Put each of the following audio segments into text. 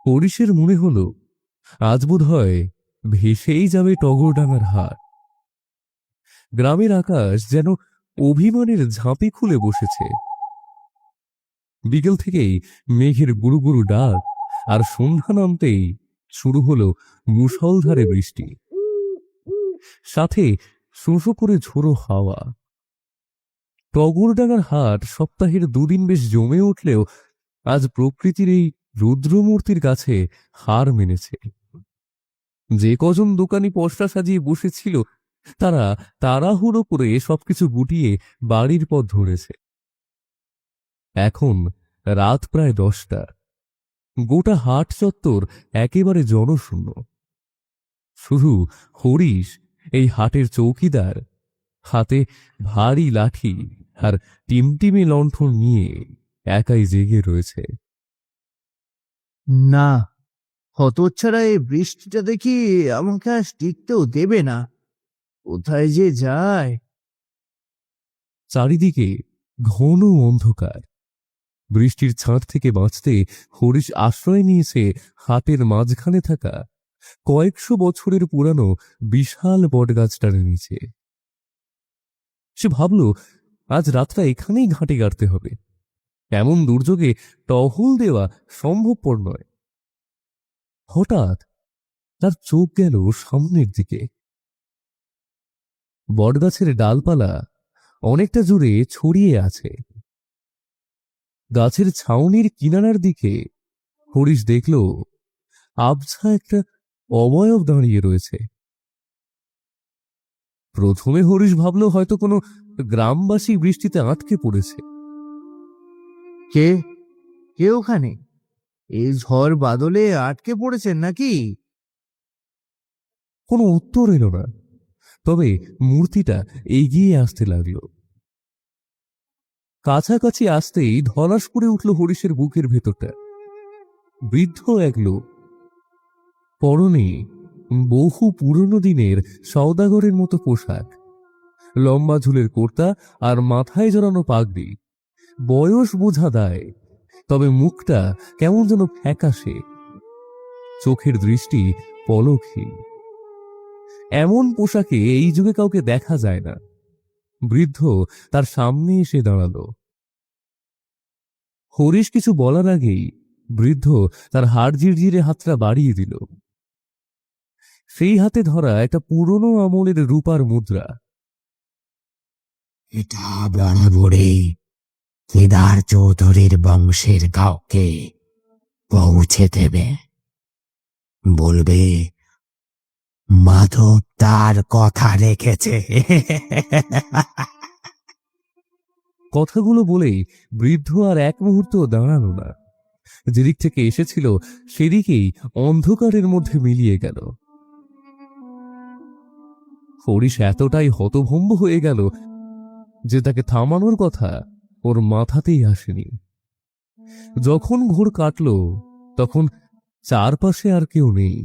হরিশের মনে হলো আজ বোধ হয় ভেসেই যাবে টগরডাঙ্গার হাট। গ্রামের আকাশ যেন অভিমানের ঝাঁপি খুলে বসেছে। বিকেল থেকেই মেঘের গুরু গুরু ডাক, আর সন্ধ্যা নামতেই শুরু হলো মুষলধারে বৃষ্টি, সাথে শোঁ করে ঝোড়ো হাওয়া। টগরডাঙ্গার হাট সপ্তাহের দুদিন বেশ জমে উঠলেও আজ প্রকৃতির এই রুদ্রমূর্তির কাছে হার মেনেছে। যে কজন দোকানি পসরা সাজিয়ে বসেছিল তারা তাড়াহুড়ো করে সবকিছু গুটিয়ে বাড়ির পথ ধরেছে। এখন রাত প্রায় 10টা। গোটা হাট চত্বর একেবারে জনশূন্য। শুধু হরিশ, এই হাটের চৌকিদার, হাতে ভারী লাঠি আর টিমটিমে লণ্ঠন নিয়ে একাই জেগে রয়েছে। না, হতচ্ছাড়া এই বৃষ্টিটা দেখি আমাকে আজ টিকতেও দেবে না। কোথায় যে যায়। চারিদিকে ঘন অন্ধকার। বৃষ্টির ছাঁট থেকে বাঁচতে হরিশ আশ্রয় নিয়েছে হাটের মাঝখানে থাকা কয়েকশো বছরের পুরানো বিশাল বটগাছটার নিচে। সে ভাবল আজ রাতটা এখানেই ঘাঁটি গাড়তে হবে। এমন দুর্যোগে টহল দেওয়া সম্ভবপর নয়। হঠাৎ তার চোখ গেল সামনের দিকে। বটগাছের ডালপালা অনেকটা জুড়ে ছড়িয়ে আছে। গাছের ছাউনির কিনারার দিকে হরিশ দেখল আবছা একটা অবয়ব দাঁড়িয়ে রয়েছে। প্রথমে হরিশ ভাবল হয়তো কোনো গ্রামবাসী বৃষ্টিতে আটকে পড়েছে। কে কে ওখানে? এই ঝড় বাদলে আটকে পড়েছেন নাকি? কোনো উত্তর এলো না। তবে মূর্তিটা এগিয়ে আসতে লাগল। কাছাকাছি আসতেই ধলাস করে উঠল হরিশের বুকের ভেতরটা। বৃদ্ধ এক লোক, পরনে বহু পুরনো দিনের সওদাগরের মতো পোশাক, লম্বা ঝুলের কুর্তা আর মাথায় জড়ানো পাগড়ি। বয়স বোঝা দায়, তবে মুখটা কেমন যেন ফ্যাকাশে, চোখের দৃষ্টি পলকহীন। এমন পোশাকে এই যুগে কাউকে দেখা যায় না। বৃদ্ধ তার সামনে এসে দাঁড়ালো। হরিশ কিছু বলার আগেই বৃদ্ধ তার হাড় ঝিরঝিরে হাতটা বাড়িয়ে দিল। সেই হাতে ধরা একটা পুরনো আমলের রূপার মুদ্রা। এটা বরাবরই কেদার চৌধুরীর বংশের কাউকে পৌঁছে দেবে। বলবে মাধব তার কথা রেখেছে। কথাগুলো বলেই বৃদ্ধ আর এক মুহূর্ত দাঁড়ালো না। যেদিক থেকে এসেছিল সেদিকেই অন্ধকারের মধ্যে মিলিয়ে গেল। হরিশ এতটাই হতভম্ব হয়ে গেল যে তাকে থামানোর কথা ওর মাথাতেই আসেনি। যখন ঘোর কাটল তখন চারপাশে আর কেউ নেই।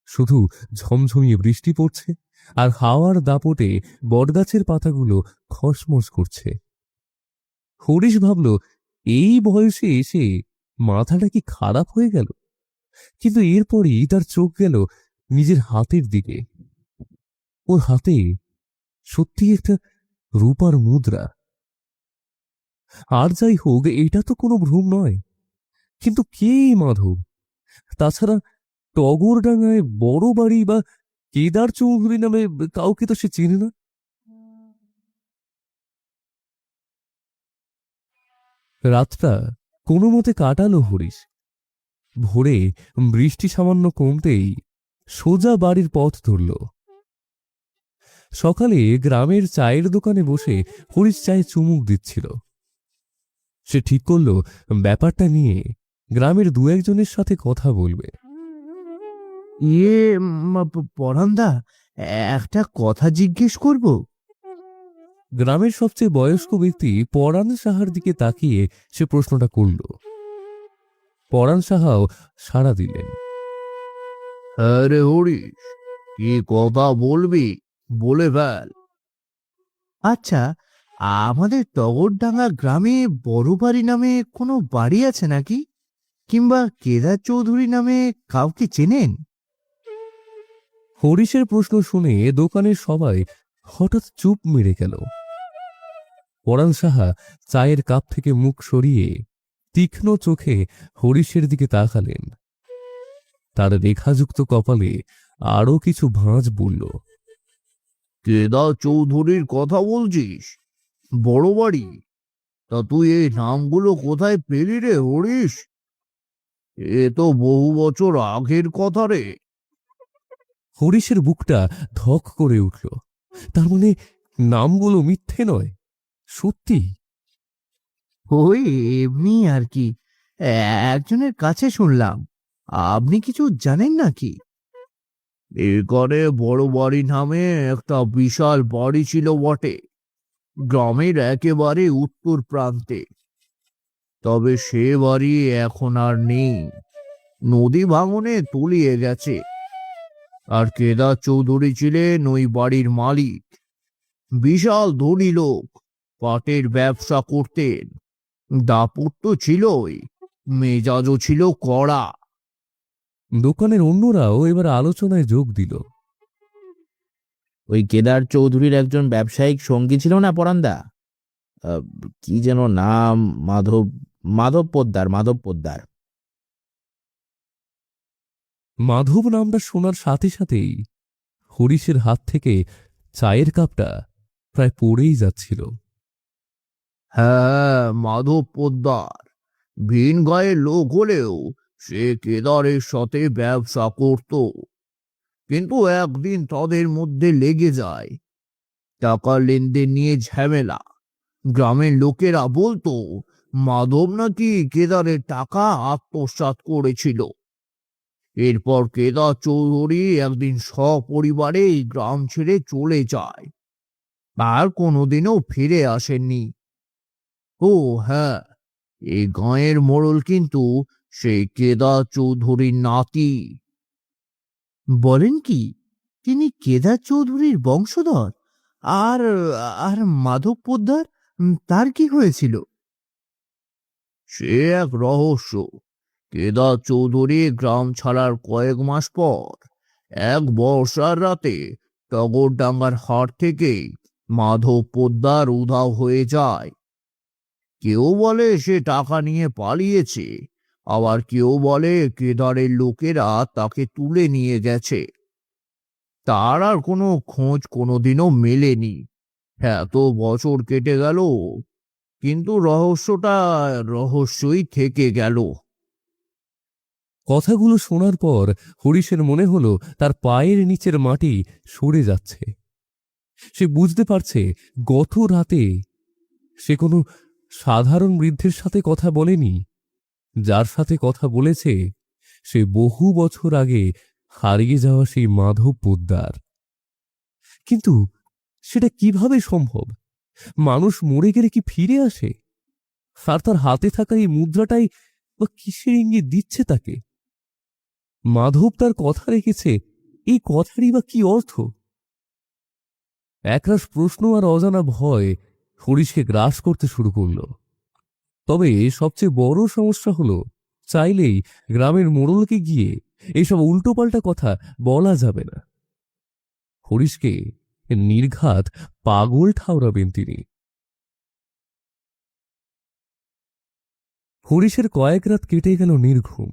শুধু ঝমঝমিয়ে বৃষ্টি পড়ছে আর হাওয়ার দাপটে বটগাছের পাতাগুলো খসমস করছে। হরিশ ভাবল এই বয়সে এসে মাথাটা কি খারাপ হয়ে গেল। কিন্তু এরপরই তার চোখ গেল নিজের হাতের দিকে। ওর হাতে সত্যি একটা রূপার মুদ্রা। আর যাই হোক, এটা তো কোনো ভ্রম নয়। কিন্তু কে এই মাধব? তাছাড়া টগরডাঙ্গায় বড় বাড়ি বা কেদার চৌধুরী নামে কাউকে তো সে চেনে না। রাতটা কোনো মতে কাটালো হরিশ। ভোরে বৃষ্টি সামান্য কমতেই সোজা বাড়ির পথ ধরল। সকালে গ্রামের চায়ের দোকানে বসে হরিশ চায়ে চুমুক দিচ্ছিল। সে ঠিক করল ব্যাপারটা নিয়ে গ্রামের দু একজনের সাথে কথা বলবে। ইয়ে, পরান্দা, একটা কথা জিজ্ঞেস করব? গ্রামের সবচেয়ে বয়স্ক ব্যক্তি পরাণ সাহার দিকে তাকিয়ে সে প্রশ্নটা করল। পরাণ সাহাও সাড়া দিলেন। আরে হরিশ, কি কথা বলবি, বলে ফেল। আচ্ছা, আমাদের টগরডাঙ্গা গ্রামে বড় বাড়ি নামে কোনো বাড়ি আছে নাকি? কিংবা কেদার চৌধুরী নামে কাউকে চেনেন? হরিশের প্রশ্ন শুনে দোকানের সবাই হঠাৎ চুপ মেরে গেল। পরাণ সাহা চায়ের কাপ থেকে মুখ সরিয়ে তীক্ষ্ণ চোখে হরিশের দিকে তাকালেন। তার রেখাযুক্ত কপালে আরো কিছু ভাঁজ বলল। কেদার চৌধুরীর কথা বলছিস? বড় বাড়ি? তা তুই এই নামগুলো কোথায় পেলি রে হরিশ? এ তো বহু বছর আগের কথা রে। হরিশের বুকটা ধক করে উঠল। তার মানে নামগুলো মিথ্যে নয়, সত্যি। ওই এমনি আর কি, একজনের কাছে শুনলাম। আপনি কিছু জানেন নাকি? এখানে বড় বাড়ি নামে একটা বিশাল বাড়ি ছিল বটে, গ্রামের একেবারে উত্তর প্রান্তে। তবে সে বাড়ি এখন আর নেই, নদী ভাঙনে তলিয়ে গেছে। আর কেদার চৌধুরী ছিলেন ওই বাড়ির মালিক। বিশাল ধনী লোক, পাটের ব্যবসা করতেন। দাপট তো ছিলই, মেজাজও ছিল কড়া। দোকানের অন্যরাও এবার আলোচনায় যোগ দিল। ওই কেদার চৌধুরীর একজন ব্যবসায়িক সঙ্গী ছিল না পরান্দা? কি যেন নাম, মাধব, মাধব পোদ্দার। মাধব নামটা শোনার সাথে সাথেই হরিশের হাত থেকে চায়ের কাপটা প্রায় পড়েই যাচ্ছিল। হ্যাঁ, মাধব পোদ্দার ভিন গায়ের লোক হলেও সে কেদারের সাথে ব্যবসা করত। কিন্তু একদিন তাদের মধ্যে লেগে যায়, টাকার লেনদেন নিয়ে ঝামেলা। গ্রামের লোকেরা বলতো মাধব নাকি কেদারের টাকা আত্মসাৎ করেছিল। এরপর কেদার চৌধুরী একদিন সপরিবারে এই গ্রাম ছেড়ে চলে যায়, আর কোনোদিনও ফিরে আসেননি। ও হ্যাঁ, এই গাঁয়ের মোড়ল কিন্তু সেই কেদার চৌধুরীর নাতি। বলেন কি, তিনি কেদার চৌধুরীর বংশধর? আর আর মাধব পোদ্দার, তার কি হয়েছিল? সে এক রহস্য। কেদার চৌধুরী গ্রাম ছাড়ার কয়েক মাস পর এক বর্ষার রাতে টগরডাঙ্গার হাট থেকে মাধব পোদ্দার উধাও হয়ে যায়। কেউ বলে সে টাকা নিয়ে পালিয়েছে, আবার কেউ বলে কেদারের লোকেরা তাকে তুলে নিয়ে গেছে। তার আর কোনো খোঁজ কোনোদিনও মেলেনি। এত বছর কেটে গেল, কিন্তু রহস্যটা রহস্যই থেকে গেল। কথাগুলো শোনার পর হরিশের মনে হলো তার পায়ের নিচের মাটি সরে যাচ্ছে। সে বুঝতে পারছে গত রাতে সে কোনো সাধারণ বৃদ্ধের সাথে কথা বলেনি। যার সাথে কথা বলেছে সে বহু বছর আগে হারিয়ে যাওয়া সেই মাধব পোদ্দার। কিন্তু সেটা কিভাবে সম্ভব? মানুষ মরে গেলে কি ফিরে আসে? আর তার হাতে থাকা এই মুদ্রাটাই বা কিসের ইঙ্গিত দিচ্ছে তাকে? মাধব তার কথা রেখেছে, এই কথারই বা কি অর্থ? একরাশ প্রশ্ন আর অজানা ভয় হরিশকে গ্রাস করতে শুরু করল। তবে সবচেয়ে বড় সমস্যা হলো, চাইলেই গ্রামের মোড়লকে গিয়ে এইসব উল্টোপাল্টা কথা বলা যাবে না। হরিশকে নির্ঘাত পাগল ঠাউরাবেন তিনি। হরিশের কয়েক রাত কেটে গেল নির্ঘুম।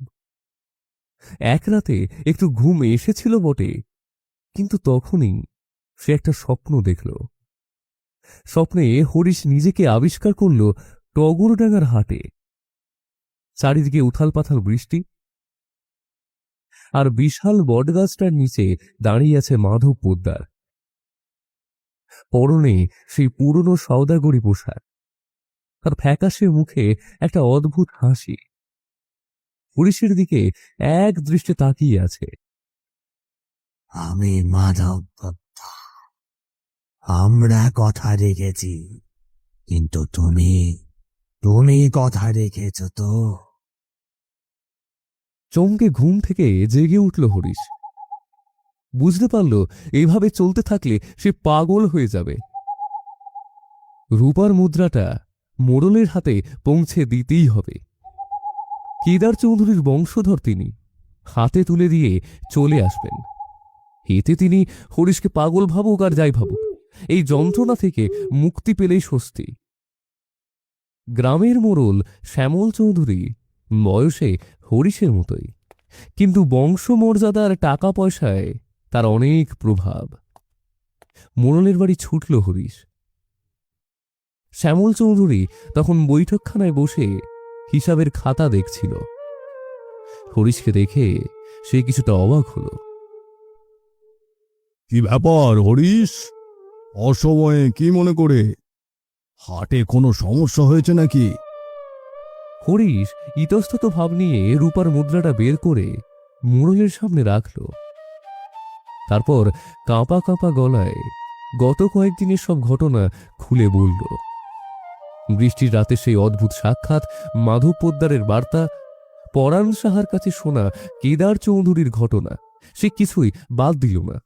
এক রাতে একটু ঘুম এসেছিল বটে, কিন্তু তখনই সে একটা স্বপ্ন দেখল। স্বপ্নে হরিশ নিজেকে আবিষ্কার করল টগরডাঙ্গার হাটে। চারিদিকে উথাল পাথাল বৃষ্টি, আর বিশাল বটগাছটার নিচে দাঁড়িয়ে আছে মাধব পোদ্দার। পরনে সেই পুরনো সওদাগরি পোশাক, তার ফ্যাকাশে মুখে একটা অদ্ভুত হাসি। হরিশের দিকে এক দৃষ্টে তাকিয়ে আছে। আমি মাধব পোদ্দার। আমরা কথা রেখেছি, কিন্তু তুমি কথা রেখেছ তো? চমকে ঘুম থেকে জেগে উঠল হরিশ। বুঝতে পারল এইভাবে চলতে থাকলে সে পাগল হয়ে যাবে। রূপার মুদ্রাটা মোড়লের হাতে পৌঁছে দিতেই হবে। কেদার চৌধুরীর বংশধর তিনি, হাতে তুলে দিয়ে চলে আসবেন। এতে তিনি হরিশকে পাগল ভাবুক আর যাই ভাবুক, এই যন্ত্রণা থেকে মুক্তি পেলেই স্বস্তি। গ্রামের মোড়ল শ্যামল চৌধুরী বয়সে হরিশের মতোই, কিন্তু বংশমর্যাদার টাকা পয়সায় তার অনেক প্রভাব। মোড়লের বাড়ি ছুটল হরিশ। শ্যামল চৌধুরী তখন বৈঠকখানায় বসে হিসাবের খাতা দেখছিল। হরিশকে দেখে সে কিছুটা অবাক হল। কি ব্যাপার হরিশ, অসময়ে কি মনে করে? হাটে কোনো সমস্যা হয়েছে নাকি? হরিশ ইতস্তত ভাব নিয়ে রূপার মুদ্রাটা বের করে মোড়লের সামনে রাখল। তারপর কাঁপা কাঁপা গলায় গত কয়েকদিনের সব ঘটনা খুলে বলল। বৃষ্টির রাতে সেই অদ্ভুত সাক্ষাৎ, মাধব পোদ্দারের বার্তা, পরাণ সাহার কাছে শোনা কেদার চৌধুরীর ঘটনা, সে কিছুই বাদ দিল না।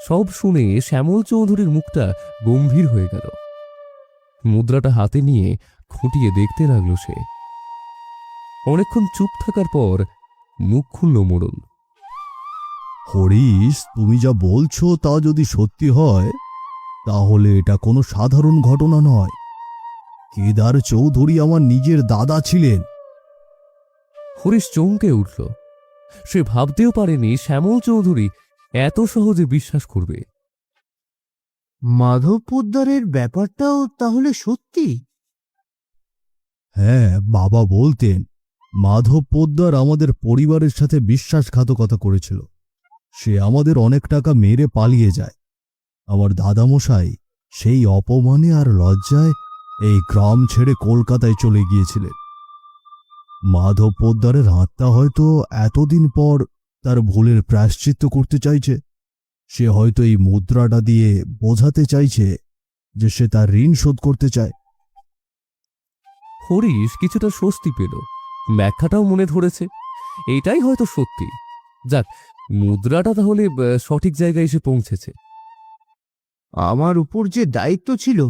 সব শুনে শ্যামল চৌধুরীর মুখটা গম্ভীর হয়ে গেল। মুদ্রাটা হাতে নিয়ে খুঁটিয়ে দেখতে লাগলো সে। অনেকক্ষণ চুপ থাকার পর মুখ খুলল মোড়ল। হরিশ, তুমি যা বলছো তা যদি সত্যি হয় তাহলে এটা কোনো সাধারণ ঘটনা নয়। কেদার চৌধুরী আমার নিজের দাদা ছিলেন। হরিশ চমকে উঠল। সে ভাবতেও পারেনি শ্যামল চৌধুরী এত সহজে বিশ্বাস করবে। মাধব পোদ্দারের ব্যাপারটাও তাহলে সত্যি? হ্যাঁ, বাবা বলতেন মাধব পোদ্দার আমাদের পরিবারের সাথে বিশ্বাসঘাতকতা করেছিল। সে আমাদের অনেক টাকা মেরে পালিয়ে যায়। আমার দাদামশাই সেই অপমানে আর লজ্জায় এই গ্রাম ছেড়ে কলকাতায় চলে গিয়েছিলেন। মাধব পোদ্দারের আত্মা হয়তো এতদিন পর তার ভুলের প্রায়শ্চিত্ত করতে চাইছে। সে হয়তো এই মুদ্রাটা দিয়ে বোঝাতে চাইছে যে সে তার ঋণ শোধ করতে চায়। হরিশ কিছুটা স্বস্তি পেল। ব্যাখ্যাটাও মনে ধরেছে, এটাই হয়তো সত্যি। যাক, মুদ্রাটা তাহলে সঠিক জায়গায় এসে পৌঁছেছে। আমার উপর যে দায়িত্ব ছিল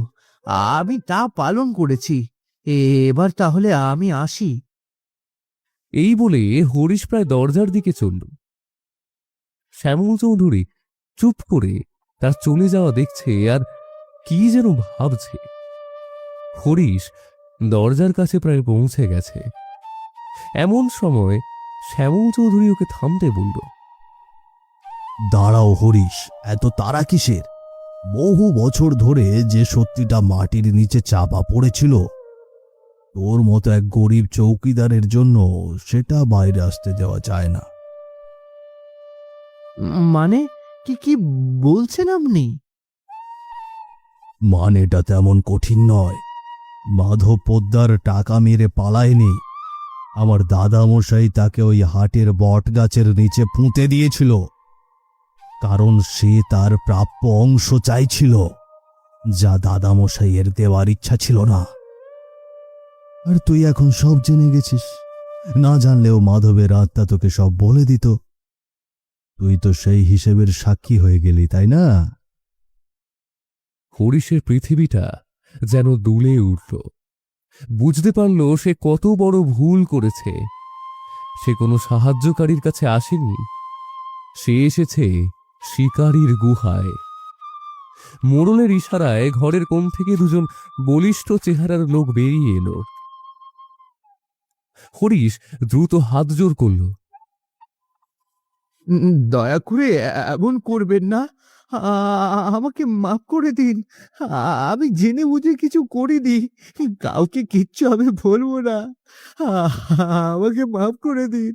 আমি তা পালন করেছি। এবার তাহলে আমি আসি। এই বলে হরিশ প্রায় দরজার দিকে চলল। শ্যামল চৌধুরী চুপ করে তার চলে যাওয়া দেখছে আর কি যেন ভাবছে। হরিশ দরজার কাছে প্রায় পৌঁছে গেছে। এমন সময় শ্যামল চৌধুরী ওকে থামতে বলল। দাঁড়াও হরিশ, এত তাড়া কিসের? বহু বছর ধরে যে সত্যিটা মাটির নিচে চাপা পড়েছিল, তোর মতো এক গরিব চৌকিদারের জন্য সেটা বাইরে আসতে দেওয়া যায় না। মানে কি কি বলছেন আপনি? মানেটা তেমন কঠিন নয়। মাধব পোদ্দার টাকা মেরে পালায়নি। আমার দাদামশাই তাকে ওই হাটের বট গাছের নিচে পুঁতে দিয়েছিল, কারণ সে তার প্রাপ্য অংশ চাইছিল, যা দাদামশাইয়ের দেওয়ার ইচ্ছা ছিল না। আর তুই এখন সব জেনে গেছিস। না জানলেও মাধবের আত্মা তোকে সব বলে দিত। তুই তো সেই হিসেবের সাক্ষী হয়ে গেলি, তাই না? হরিশের পৃথিবীটা যেন দুলে উঠল। বুঝতে পারল সে কত বড় ভুল করেছে। সে কোনো সাহায্যকারীর কাছে আসেনি, সে এসেছে শিকারীর গুহায়। মোড়লের ইশারায় ঘরের কোণ থেকে দুজন বলিষ্ঠ চেহারার লোক বেরিয়ে এলো। হরিশ দ্রুত হাত জোর করল। দয়া করে এমন করবেন না। আমাকে মাফ করে দিন। আমি জেনে বুঝে কিছু করিনি। কাউকে কিচ্ছু আমি বলবো না। আমাকে মাফ করে দিন।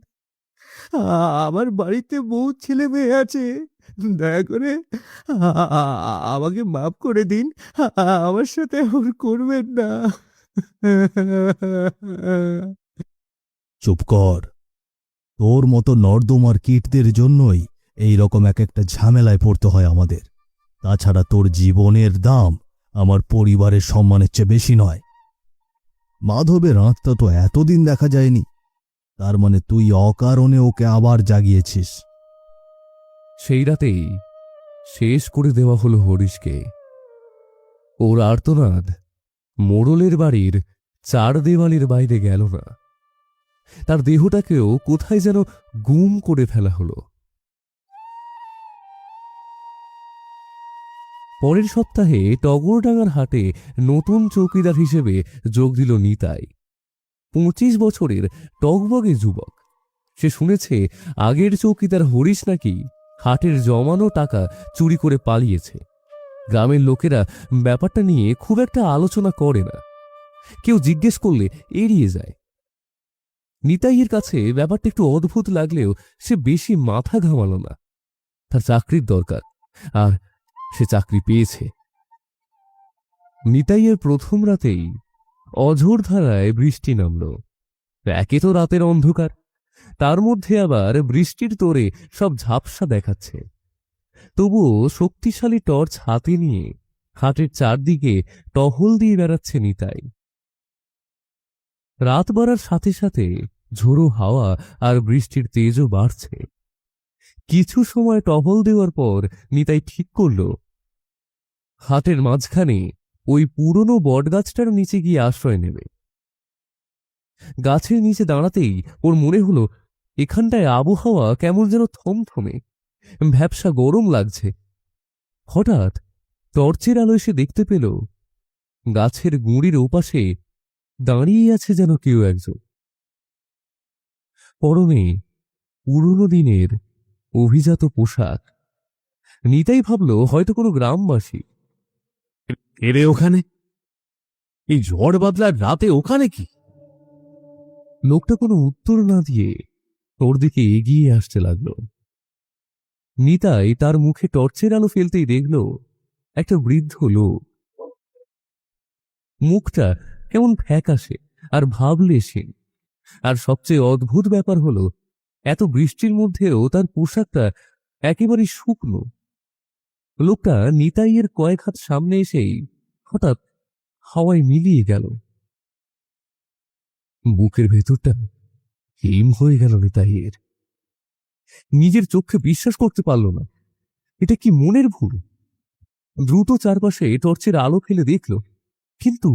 আমার বাড়িতে বহু ছেলে মেয়ে আছে। দয়া করে আমাকে মাফ করে দিন। আমার সাথে এমন করবেন না। চুপ কর। তোর মতো নর্দমার কীটদের জন্যই এই রকম এক একটা ঝামেলায় পড়তে হয় আমাদের। তাছাড়া তোর জীবনের দাম আমার পরিবারের সম্মানের চেয়ে বেশি নয়। মাধবের আত্মা তো এতদিন দেখা যায়নি, তার মানে তুই অকারণে ওকে আবার জাগিয়েছিস। সেই রাতেই শেষ করে দেওয়া হলো হরিশকে। ওর আর্তনাদ মোড়লের বাড়ির চার দেওয়ালের বাইরে গেল না। তার দেহটাকেও কোথায় যেন গুম করে ফেলা হলো। পরের সপ্তাহে টগরডাঙ্গার হাটে নতুন চৌকিদার হিসেবে যোগ দিল নিতাই। 25 বছরের টগবগে যুবক। সে শুনেছে আগের চৌকিদার হরিশ নাকি হাটের জমানো টাকা চুরি করে পালিয়েছে। গ্রামের লোকেরা ব্যাপারটা নিয়ে খুব একটা আলোচনা করে না, কেউ জিজ্ঞেস করলে এড়িয়ে যায়। নিতাইয়ের কাছে ব্যাপারটা একটু অদ্ভুত লাগলেও সে বেশি মাথা ঘামালো না। তার চাকরির দরকার, আর সে চাকরি পেয়েছে। নিতাইয়ের প্রথম রাতেই অঝোর ধারায় বৃষ্টি নামল। একে তো রাতের অন্ধকার, তার মধ্যে আবার বৃষ্টির তোড়ে সব ঝাপসা দেখাচ্ছে। তবুও শক্তিশালী টর্চ হাতে নিয়ে হাটের চারদিকে টহল দিয়ে বেড়াচ্ছে নিতাই। রাত বাড়ার সাথে সাথে ঝোড়ো হাওয়া আর বৃষ্টির তেজও বাড়ছে। কিছু সময় টহল দেওয়ার পর নিতাই ঠিক করল হাটের মাঝখানে ওই পুরনো বটগাছটার নিচে গিয়ে আশ্রয় নেবে। গাছের নিচে দাঁড়াতেই ওর মনে হলো এখানটায় আবহাওয়া কেমন যেন থমথমে, ভ্যাপসা গরম লাগছে। হঠাৎ টর্চের আলোয় সে দেখতে পেল গাছের গুঁড়ির ওপাশে দাঁড়িয়ে আছে যেন কেউ একজন। পরনে পুরনো দিনের অভিজাত পোশাক। নিতাই ভাবল হয়তো কোনো গ্রামবাসী। এরে ওখানে, এই ঝড় বাদলার রাতে ওখানে কি? লোকটা কোনো উত্তর না দিয়ে ওর দিকে এগিয়ে আসতে লাগলো। নিতাই তার মুখে টর্চের আলো ফেলতেই দেখল একটা বৃদ্ধ লোক। মুখটা কেমন ফ্যাকাশে আর ভাবলেশীন। আর সবচেয়ে অদ্ভুত ব্যাপার হলো এত বৃষ্টির মধ্যেও তার পোশাকটা একেবারে শুকনো। লোকটা নিতাইয়ের কয়েক হাত সামনে এসেই হঠাৎ হাওয়ায় মিলিয়ে গেল। বুকের ভেতরটা হিম হয়ে গেল নিতাইয়ের। নিজের চোখে বিশ্বাস করতে পারল না। এটা কি মনের ভুল? দ্রুত চারপাশে টর্চের আলো ফেলে দেখল, কিন্তু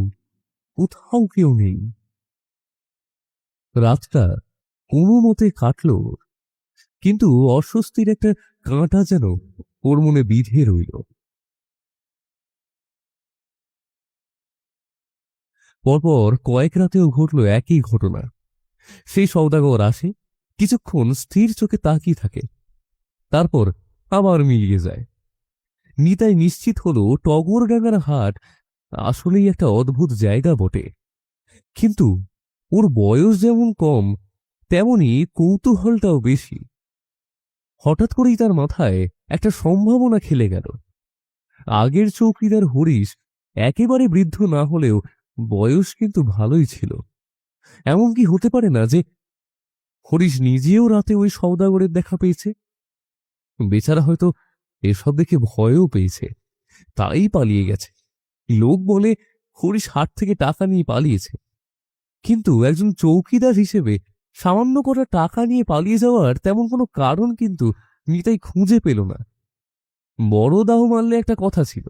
কোথাও কেউ নেই। রাতটা কোনো মতে কাটল, কিন্তু অস্বস্তির একটা কাঁটা যেন ওর মনে বিঁধে রইল। পরপর কয়েক রাতেও ঘটল একই ঘটনা। সেই সওদাগর আসে, কিছুক্ষণ স্থির চোখে তাকিয়ে থাকে, তারপর আবার মিলিয়ে যায়। নিতাই নিশ্চিত হলো টগরডাঙ্গার হাট আসলেই একটা অদ্ভুত জায়গা বটে। কিন্তু ওর বয়স যেমন কম, তেমনি কৌতূহলটাও বেশি। হঠাৎ করেই তার মাথায় একটা সম্ভাবনা খেলে গেল। আগের চৌকিদার হরিশ একেবারে বৃদ্ধ না হলেও বয়স কিন্তু ভালোই ছিল। এমন কি হতে পারে না যে হরিশ নিজেও রাতে ওই সওদাগরের দেখা পেয়েছে? বেচারা হয়তো এসব দেখে ভয়ও পেয়েছে, তাই পালিয়ে গেছে। লোক বলে হরিশ হাট থেকে টাকা নিয়ে পালিয়েছে, কিন্তু একজন চৌকিদার হিসেবে সামান্য কটা টাকা নিয়ে পালিয়ে যাওয়ার তেমন কোনো কারণ কিন্তু নিতাই খুঁজে পেল না। বড় দাহ মারলে একটা কথা ছিল,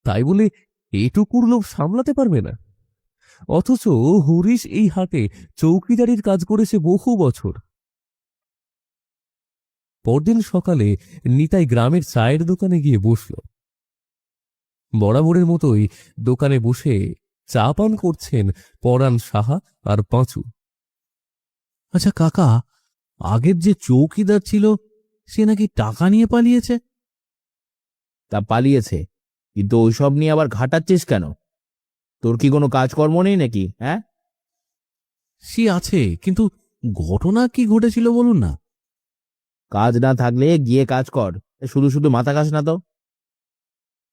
তাই বলে এটুকুর লোভ সামলাতে পারবে না। অথচ হরিশ এই হাটে চৌকিদারির কাজ করেছে বহু বছর। পরদিন সকালে নিতাই গ্রামের চায়ের দোকানে গিয়ে বসল। বরাবরের মতোই দোকানে বসে চা পান করছেন পরাণ সাহা আর পাঁচু। আচ্ছা কাকা, আগের যে চৌকিদার ছিল সে নাকি টাকা নিয়ে পালিয়েছে? তা পালিয়েছে, কিন্তু ওইসব নিয়ে আবার ঘাটাচ্ছিস কেন? তোর কি কোনো কাজকর্ম নেই নাকি? হ্যাঁ, সে আছে, কিন্তু ঘটনা কি ঘটেছিল বলুন না। কাজ না থাকলে গিয়ে কাজ কর, শুধু শুধু মাথা খাস না তো।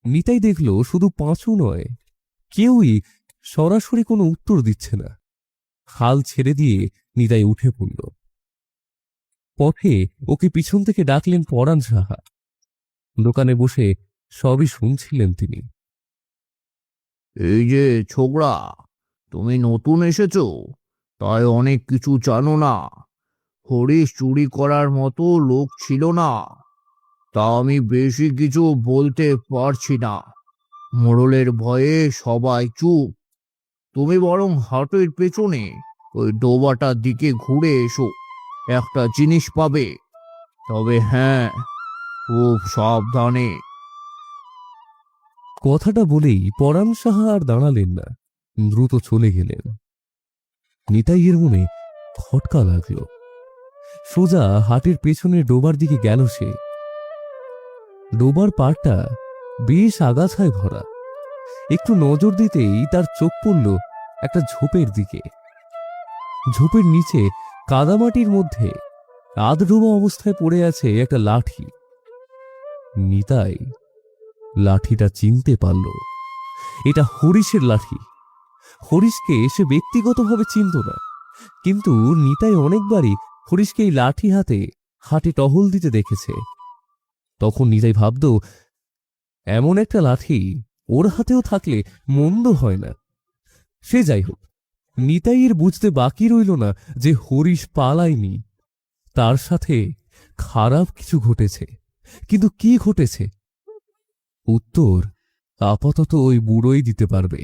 নিতাই দেখল শুধু পাঁচু নয়, কেউই সরাসরি কোনো উত্তর দিচ্ছে না। হাল ছেড়ে দিয়ে নিতাই উঠে পড়ল। পথে ওকে পিছন থেকে ডাকলেন পরাণ সাহা। দোকানে বসে সবই শুনছিলেন তিনি। এই যে ছোকরা, তুমি নতুন এসেছো, তাই অনেক কিছু জানো না। হরিশ চুরি করার মতো লোক ছিল না, তা আমি বেশি কিছু বলতে পারছি না। মোড়লের ভয়ে সবাই চুপ। তুমি বরং হাটের পেছনে ওই ডোবাটার দিকে ঘুরে এসো, একটা জিনিস পাবে। তবে হ্যাঁ, খুব সাবধানে। কথাটা বলেই পরাণ সাহা আর দাঁড়ালেন না, দ্রুত চলে গেলেন। নিতাইয়ের মনে খটকা লাগলো। সোজা হাটের পেছনে ডোবার দিকে গেল সে। ডোবার পাড়টা বেশ আগাছায় ভরা। একটু নজর দিতেই তার চোখ পড়ল একটা ঝোপের দিকে। ঝোপের নিচে কাদামাটির মধ্যে আধডোবা অবস্থায় পড়ে আছে একটা লাঠি। নিতাই লাঠিটা চিনতে পারল। এটা হরিশের লাঠি। হরিশকে সে ব্যক্তিগতভাবে চিনত না, কিন্তু নিতাই অনেকবারই হরিশকে এই লাঠি হাতে হাটে টহল দিতে দেখেছে। তখন নিতাই ভাবত, এমন একটা লাঠি ওর হাতেও থাকলে মন্দ হয় না। সে যাই হোক, নিতাইয়ের বুঝতে বাকি রইল না যে হরিশ পালায়নি, তার সাথে খারাপ কিছু ঘটেছে। কিন্তু কি ঘটেছে, উত্তর আপাতত ওই বুড়োই দিতে পারবে।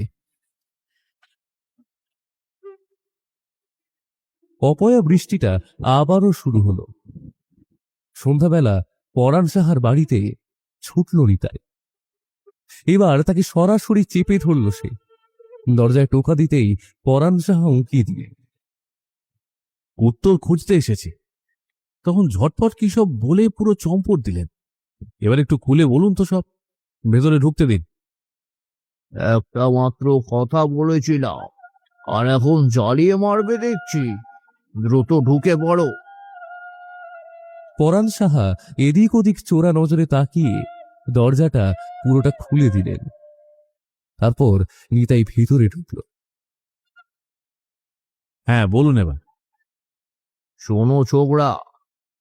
অপয়া বৃষ্টিটা আবারও শুরু হলো। সন্ধ্যাবেলা পরাণ সাহার বাড়িতে ছুটল নিতাই। এবার তাকে সরাসরি চেপে ধরল সে। দরজায় টোকা দিতেই পরাণ সাহা উঁকিয়ে দিলে। উত্তর খুঁজতে এসেছি, তখন ঝটপট কি সব বলে পুরো চম্পট দিলেন। এবার একটু খুলে বলুন তো সব, ভেতরে ঢুকতে দিন। একটা মাত্র কথা বলেছিলাম, আর এখন জ্বালিয়ে মারবে দেখছি। দ্রুত ঢুকে পড়ো। পরাণ সাহা এদিক ওদিক চোরা নজরে তাকিয়ে দরজাটা পুরোটা খুলে দিলেন। তারপর নিতাই ভিতরে ঢুকল। হ্যাঁ বলুন এবার। শোনো ছোকরা,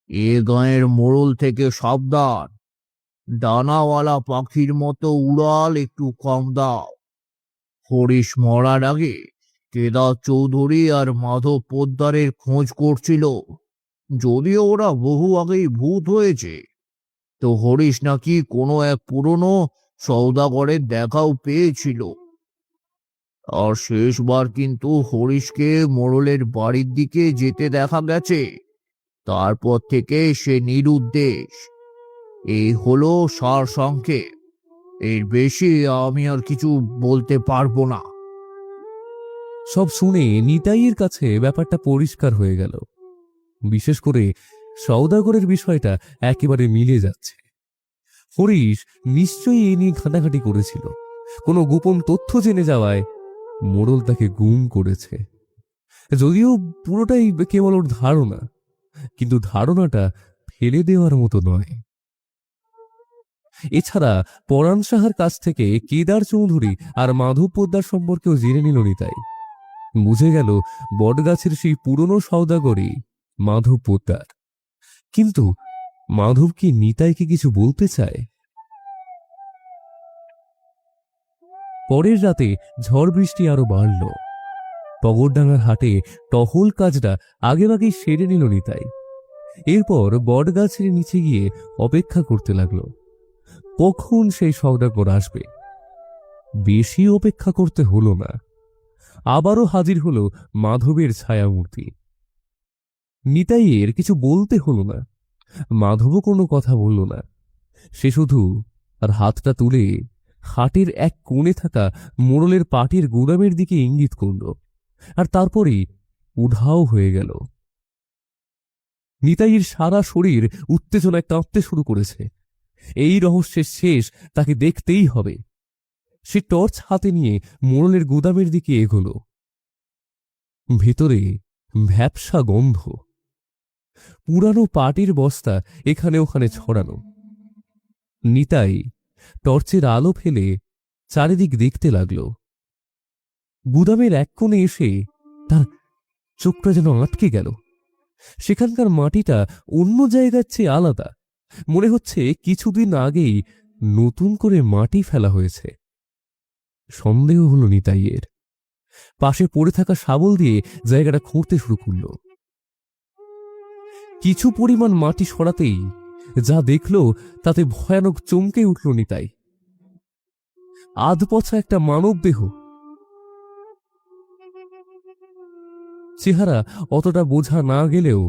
এ গাঁয়ের মোড়ল থেকে সাবধান। ডানাওয়ালা পাখির মতো উড়াল একটু কম দাও। হরিশ মরার আগে কেদার চৌধুরী আর মাধব পোদ্দারের খোঁজ করছিল। যদিও ওরা বহু আগেই ভূত হয়েছে, তো হরিশ নাকি কোনো এক পুরনো সওদাগরের দেখাও পেয়েছিল। আর শেষবার কিন্তু হরিশকে মোড়লের বাড়ির দিকে যেতে দেখা গেছে। তারপর থেকে সে নিরুদ্দেশ। এই হলো সার সংক্ষেপ। এর বেশি আমি আর কিছু বলতে পারবো না। সব শুনে নিতাইয়ের কাছে ব্যাপারটা পরিষ্কার হয়ে গেল। বিশেষ করে সওদাগরের বিষয়টা একেবারে মিলে যাচ্ছে। হরিশ নিশ্চয়ই এই নিয়ে ঘাটাঘাটি করেছিল। কোনো গোপন তথ্য জেনে যাওয়ায় মোড়ল তাকে গুম করেছে। যদিও পুরোটাই কেবল ওর ধারণা, কিন্তু ধারণাটা ফেলে দেওয়ার মতো নয়। এছাড়া পরাণ সাহার কাছ থেকে কেদার চৌধুরী আর মাধব পোদ্দার সম্পর্কেও জেনে নিল নিতাই। বুঝে গেল বটগাছের সেই পুরনো সওদাগরই মাধব পোদ্দার। কিন্তু মাধব কি নিতাইকে কিছু বলতে চায়? পরের রাতে ঝড় বৃষ্টি আরো বাড়ল। পগরডাঙ্গার হাটে টহল কাজটা আগেভাগেই সেরে নিল নিতাই। এরপর বটগাছের নিচে গিয়ে অপেক্ষা করতে লাগলো কখন সেই সওদাগর আসবে। বেশি অপেক্ষা করতে হলো না, আবারও হাজির হলো মাধবের ছায়ামূর্তি। নিতাইয়ের কিছু বলতে হলো না, মাধবও কোনো কথা বলল না। সে শুধু আর হাতটা তুলে হাটের এক কোণে থাকা মোড়লের পাটির গুদামের দিকে ইঙ্গিত করল, আর তারপরেই উধাও হয়ে গেল। নিতাইয়ের সারা শরীর উত্তেজনায় কাঁপতে শুরু করেছে। এই রহস্যের শেষ তাকে দেখতেই হবে। সে টর্চ হাতে নিয়ে মোড়লের গুদামের দিকে এগোল। ভেতরে ভ্যাপসা গন্ধ। পুরানো পাটির বস্তা এখানে ওখানে ছড়ানো। নিতাই টর্চের আলো ফেলে চারিদিক দেখতে লাগল। গুদামের এক কোণে এসে তার চোখটা যেন আটকে গেল। সেখানকার মাটিটা অন্য জায়গার চেয়ে আলাদা। মনে হচ্ছে কিছুদিন আগেই নতুন করে মাটি ফেলা হয়েছে। সন্দেহ হলো নিতাইয়ের। পাশে পড়ে থাকা শাবল দিয়ে জায়গাটা খুঁড়তে শুরু করল। কিছু পরিমাণ মাটি সরাতেই যা দেখল তাতে ভয়ানক চমকে উঠল নিতাই। আধপচা একটা মানব দেহ। চেহারা অতটা বোঝা না গেলেও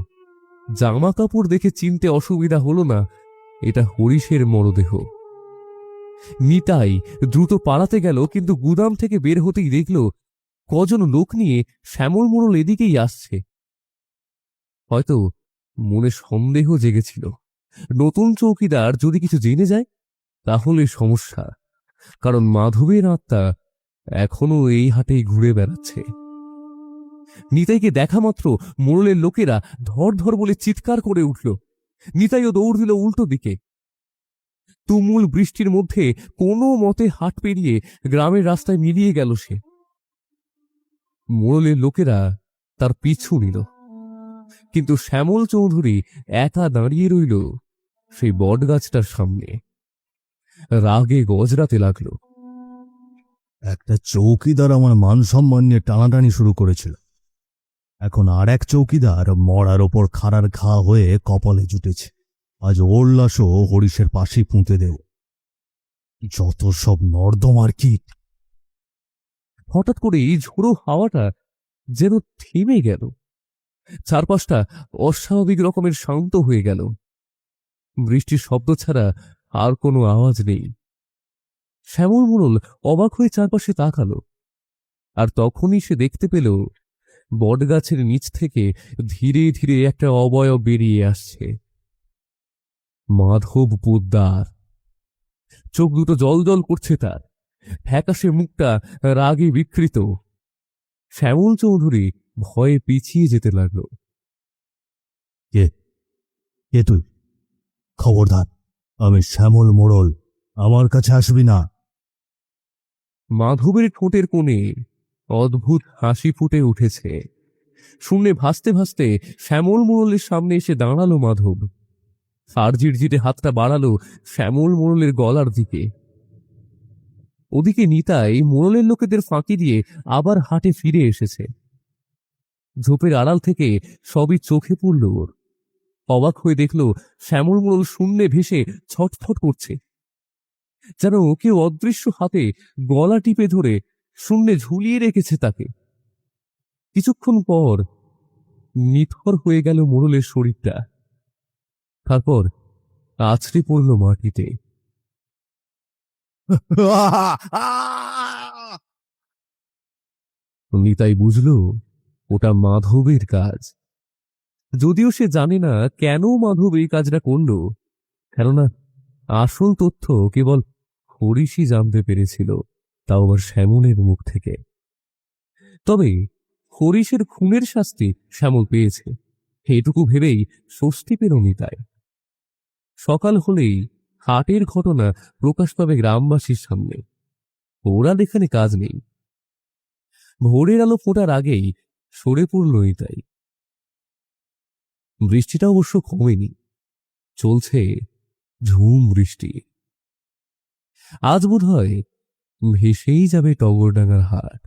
জামা কাপড় দেখে চিনতে অসুবিধা হলো না এটা হরিশের মরদেহ। নিতাই দ্রুত পালাতে গেল, কিন্তু গুদাম থেকে বের হতেই দেখল কজন লোক নিয়ে শ্যামল মোড়ল এদিকেই আসছে। হয়তো মনে সন্দেহ জেগেছিল, নতুন চৌকিদার যদি কিছু জেনে যায় তাহলে সমস্যা, কারণ মাধবের আত্মা এখনো এই হাটেই ঘুরে বেড়াচ্ছে। নিতাইকে দেখা মাত্র মোড়লের লোকেরা ধর ধর বলে চিৎকার করে উঠল। নিতাইও দৌড় দিল উল্টো দিকে। তুমুল বৃষ্টির মধ্যে কোনো মতে হাট পেরিয়ে গ্রামের রাস্তায় মিলিয়ে গেল সে। মোড়লের লোকেরা তার পিছু নিল, কিন্তু শ্যামল চৌধুরী একা দাঁড়িয়ে রইল সেই বটগাছটার সামনে। রাগে গজরাতে লাগলো। একটা চৌকিদার আমার মান সম্মান নিয়ে টানাটানি শুরু করেছিল, এখন আর এক চৌকিদার মরার ওপর খাড়ার ঘা হয়ে কপালে জুটেছে। আজ ওর লাশও হরিশের পাশেই পুঁতে দেব। যত সব নর্দমার কীট। হঠাৎ করে এই ঝোড়ো হাওয়াটা যেন থেমে গেল। চারপাশটা অস্বাভাবিক রকমের শান্ত হয়ে গেল। বৃষ্টির শব্দ ছাড়া আর কোনো আওয়াজ নেই। শ্যামল মোড়ল অবাক হয়ে চারপাশে তাকালো, আর তখনই সে দেখতে পেল বটগাছের নিচ থেকে ধীরে ধীরে একটা অবয়ব বেরিয়ে আসছে। মাধব পোদ্দার। চোখ দুটো জল জল করছে তার, ফ্যাকাশে মুখটা রাগে বিকৃত। শ্যামল চৌধুরী ভয়ে পিছিয়ে যেতে লাগলো। কে তুই? খবরদার, আমি শ্যামল মোড়ল, আমার কাছে আসবি না। মাধবের ঠোঁটের কোণে অদ্ভুত হাসি ফুটে উঠেছে। শূন্যে ভাসতে ভাসতে শ্যামল মোড়লের সামনে এসে দাঁড়ালো মাধব। আর জিরজিরে হাতটা বাড়ালো শ্যামল মোড়লের গলার দিকে। ওদিকে নিতাই মোড়লের লোকেদের ফাঁকি দিয়ে আবার হাটে ফিরে এসেছে। ঝোপের আড়াল থেকে সবই চোখে পড়ল ওর। অবাক হয়ে দেখল শ্যামল মোড়ল শূন্যে ভেসে ছটফট করছে, যেন কেউ অদৃশ্য হাতে গলা টিপে ধরে শূন্যে ঝুলিয়ে রেখেছে তাকে। কিছুক্ষণ পর নিথর হয়ে গেল মোড়লের শরীরটা, তারপর আছড়ে পড়ল মাটিতে। নিতাই বুঝল ওটা মাধবের কাজ, যদিও সে জানে না কেন মাধব এই কাজটা করল, কেননা আসল তথ্য কেবল হরিশই জানতে পেরেছিল, তাও আবার শ্যামলের মুখ থেকে। তবে হরিশের খুনের শাস্তি শ্যামল পেয়েছে, এটুকু ভেবেই স্বস্তি পেল নিতাই। সকাল হলেই হাটের ঘটনা প্রকাশ পাবে গ্রামবাসীর সামনে। ওরা এখানে কাজ নেই। ভোরের আলো ফোটার আগেই সরে পড়ল নিতাই। বৃষ্টিটা অবশ্য কমেনি, চলছে ঝুম বৃষ্টি। আজ বোধহয় ভেসেই যাবে টগরডাঙ্গার হাট।